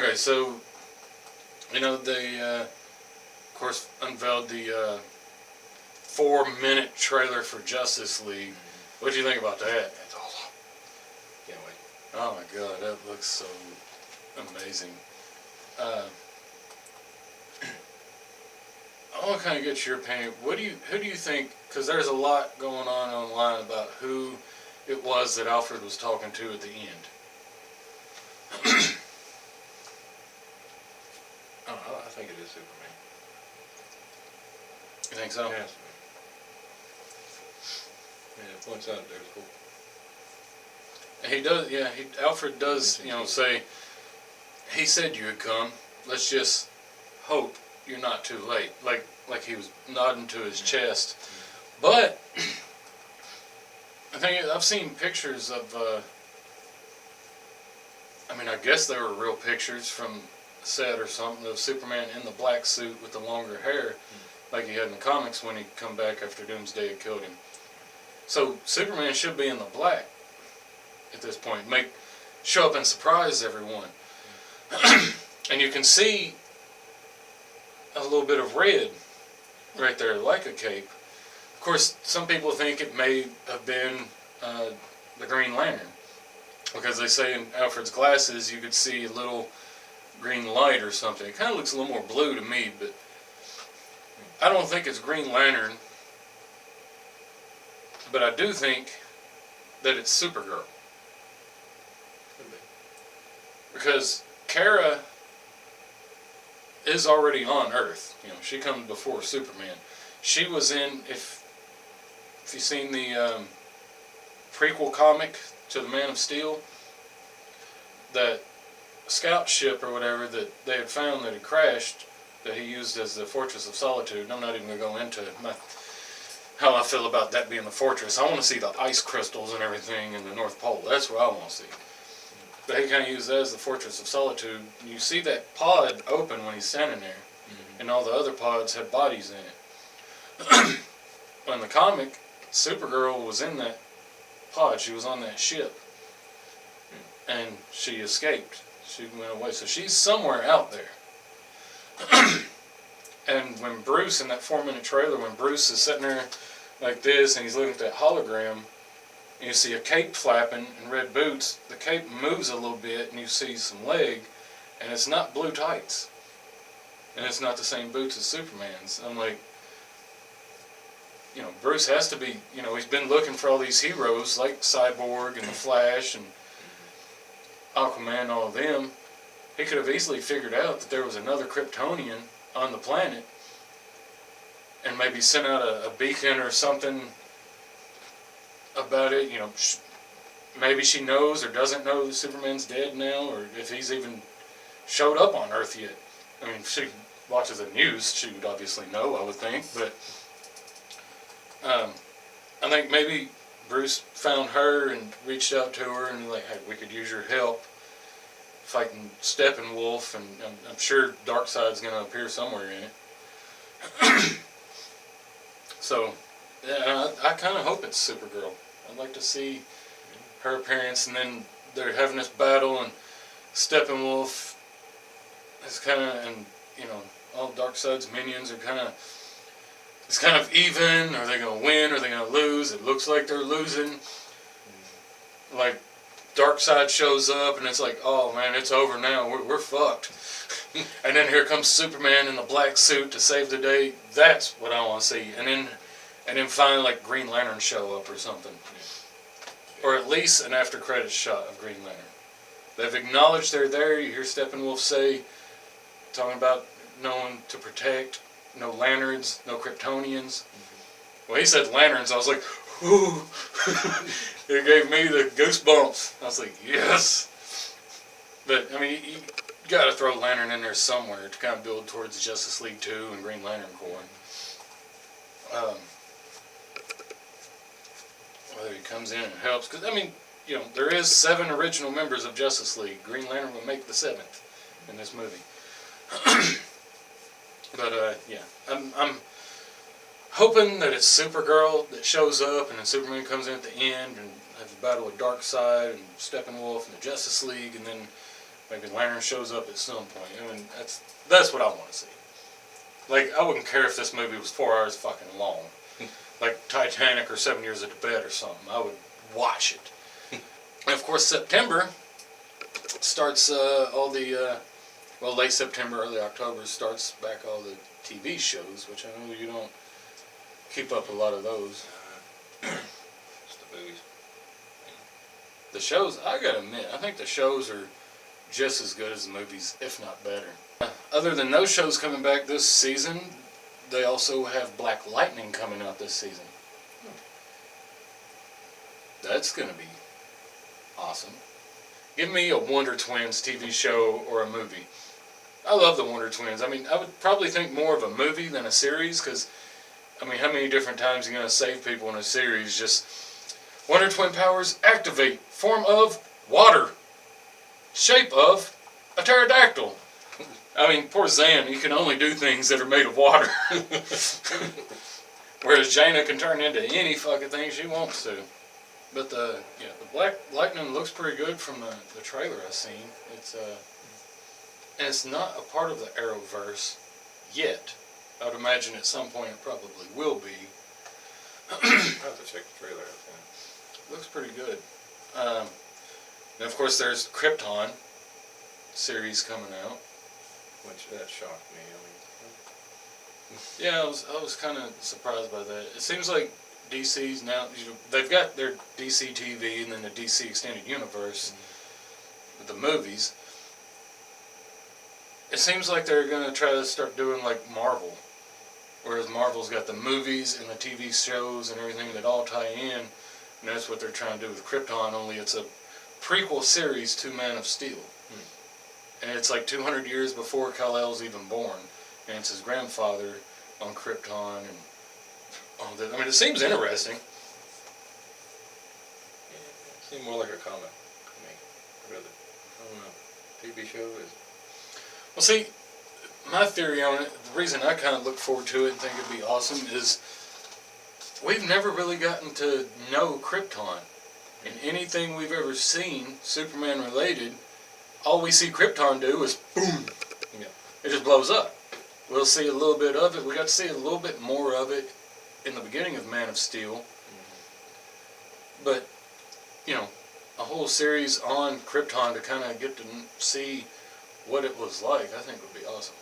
Okay, so, they, of course, unveiled the 4-minute trailer for Justice League. What do you think about that? That's awesome. Can't wait. Oh my God, that looks so amazing. I want to kind of get your opinion. Who do you think? Because there's a lot going on online about who it was that Alfred was talking to at the end. I think it is Superman. You think so? Yes. Yeah, it points out there's cool. He does. Yeah, Alfred does. Say he said you would come. Let's just hope you're not too late. Like he was nodding to his chest. But I think I've seen pictures of. I guess they were real pictures from set or something of Superman in the black suit with the longer hair, like he had in the comics when he'd come back after Doomsday had killed him. So Superman should be in the black at this point. Show up and surprise everyone. And you can see a little bit of red right there, like a cape. Of course, some people think it may have been the Green Lantern, because they say in Alfred's glasses you could see a little green light or something. It kind of looks a little more blue to me, but I don't think it's Green Lantern. But I do think that it's Supergirl. Because Kara is already on Earth. She comes before Superman. She was in, if you've seen the prequel comic to the Man of Steel, that scout ship or whatever that they had found that had crashed, that he used as the Fortress of Solitude. And I'm not even going to go into how I feel about that being the fortress. I want to see the ice crystals and everything in the North Pole. That's what I want to see. But he kind of used that as the Fortress of Solitude. You see that pod open when he's standing there, and all the other pods had bodies in it. In the comic, Supergirl was in that pod. She was on that ship, and she escaped. She went away. So she's somewhere out there. And when Bruce, in that 4-minute trailer, when Bruce is sitting there like this and he's looking at that hologram, and you see a cape flapping and red boots, the cape moves a little bit and you see some leg, and it's not blue tights. And it's not the same boots as Superman's. I'm like, Bruce has to be, he's been looking for all these heroes like Cyborg and the Flash and Aquaman, all of them. He could have easily figured out that there was another Kryptonian on the planet and maybe sent out a beacon or something about it. Maybe she knows or doesn't know that Superman's dead now, or if he's even showed up on Earth yet. She watches the news, she would obviously know, I would think, but I think maybe Bruce found her and reached out to her and like, hey, we could use your help fighting Steppenwolf, and I'm sure Darkseid's going to appear somewhere in it. So, yeah, I kind of hope it's Supergirl. I'd like to see her appearance, and then they're having this battle, and Steppenwolf is kind of, and all Darkseid's minions are it's kind of even. Are they going to win? Are they going to lose? It looks like they're losing. Like, Darkseid shows up, and it's like, oh man, it's over now. We're fucked. And then here comes Superman in the black suit to save the day. That's what I want to see. And then finally, like, Green Lantern show up or something, or at least an after credits shot of Green Lantern. They've acknowledged they're there. You hear Steppenwolf say, talking about no one to protect, no lanterns, no Kryptonians. When he said lanterns, I was like, ooh. It gave me the goosebumps. I was like, yes. But, you got to throw Lantern in there somewhere to kind of build towards Justice League 2 and Green Lantern Corps. Whether he comes in and helps. Because, there is 7 original members of Justice League. Green Lantern will make the 7th in this movie. But, yeah. I'm hoping that it's Supergirl that shows up, and then Superman comes in at the end and has a battle with Darkseid and Steppenwolf and the Justice League, and then Maybe Lantern shows up at some point. I mean, that's what I want to see. Like, I wouldn't care if this movie was 4 hours fucking long. Like Titanic or 7 Years of Tibet or something. I would watch it. And of course, September starts all the, late September, early October starts back all the TV shows, which I know you don't keep up a lot of those. It's the movies. The shows, I gotta admit, I think the shows are just as good as the movies, if not better. Other than those shows coming back this season, they also have Black Lightning coming out this season. That's gonna be awesome. Give me a Wonder Twins TV show or a movie. I love the Wonder Twins. I mean, I would probably think more of a movie than a series, because, I mean, how many different times are you gonna save people in a series? Just Wonder Twin powers activate, form of water, shape of a pterodactyl. I mean, poor Zan, he can only do things that are made of water. Whereas Jaina can turn into any fucking thing she wants to. But the Black Lightning looks pretty good from the trailer I've seen. And it's not a part of the Arrowverse yet. I would imagine at some point it probably will be. I'll have to check the trailer out. Looks pretty good. And of course there's Krypton series coming out. Which that shocked me. Yeah, I was kind of surprised by that. It seems like DC's now, they've got their DC TV and then the DC Extended Universe with the movies. It seems like they're going to try to start doing like Marvel. Whereas Marvel's got the movies and the TV shows and everything that all tie in. And that's what they're trying to do with Krypton, only it's a prequel series to Man of Steel. And it's like 200 years before Kal-El's even born. And it's his grandfather on Krypton. And all that. I mean, it seems interesting. Yeah, it seemed more like a comic to me. Rather, I don't know. TV show is... Well, see, my theory on it, the reason I kind of look forward to it and think it'd be awesome is we've never really gotten to know Krypton. In anything we've ever seen, Superman related, all we see Krypton do is boom. Yeah. It just blows up. We'll see a little bit of it. We got to see a little bit more of it in the beginning of Man of Steel. But, you know, a whole series on Krypton to kind of get to see what it was like, I think would be awesome.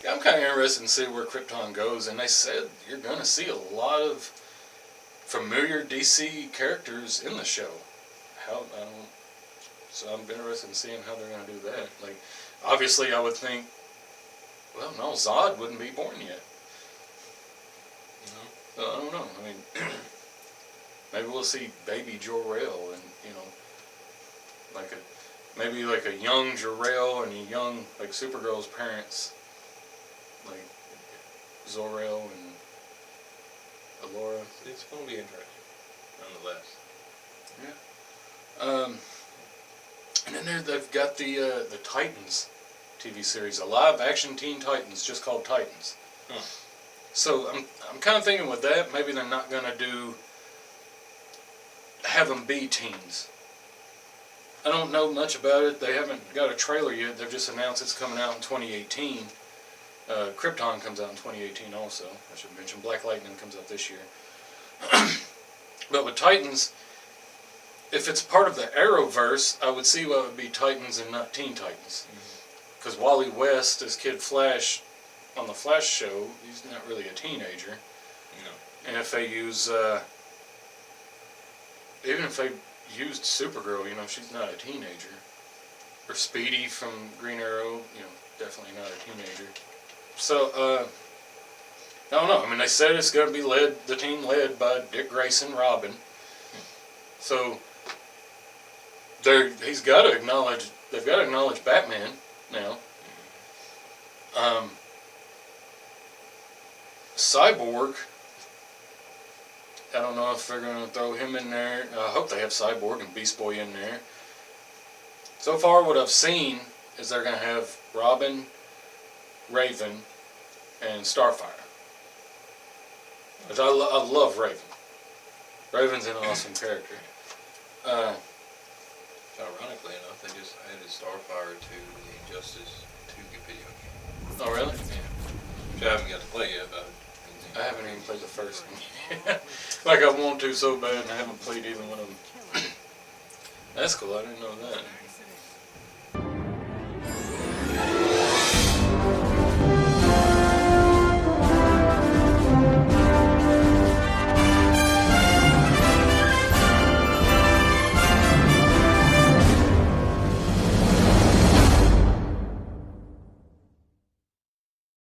Yeah. I'm kind of interested in see where Krypton goes, and they said you're going to see a lot of familiar DC characters in the show. So I'm interested in seeing how they're going to do that. Like, obviously, I would think, well, no, Zod wouldn't be born yet. So I don't know. I mean, maybe we'll see baby Jor-El, and maybe like a young Jor-El and a young like Supergirl's parents, like Zor-El and Alora. It's going to be interesting, nonetheless. Yeah. And then they've got the Titans TV series, a live action Teen Titans, just called Titans. So I'm kind of thinking with that, maybe they're not going to have them be teens. I don't know much about it. They haven't got a trailer yet. They've just announced it's coming out in 2018. Krypton comes out in 2018 also. I should mention Black Lightning comes out this year. But with Titans, if it's part of the Arrowverse, I would see why it would be Titans and not Teen Titans. Because Wally West as Kid Flash on the Flash show, he's not really a teenager. No. And if they use, even if they used Supergirl, she's not a teenager. Or Speedy from Green Arrow, definitely not a teenager. So, I don't know. I mean, they said it's going to be the team led by Dick Grayson, Robin. So, they've got to acknowledge Batman now. Cyborg, I don't know if they're going to throw him in there. I hope they have Cyborg and Beast Boy in there. So far what I've seen is they're going to have Robin, Raven, and Starfire. Which I love Raven. Raven's an awesome character. Ironically enough, they just added Starfire to the Injustice 2 video game. Oh, really? Yeah. Which I haven't got to play yet, but I haven't even played the first one. Like I want to so bad, and I haven't played either one of them. That's cool. I didn't know that.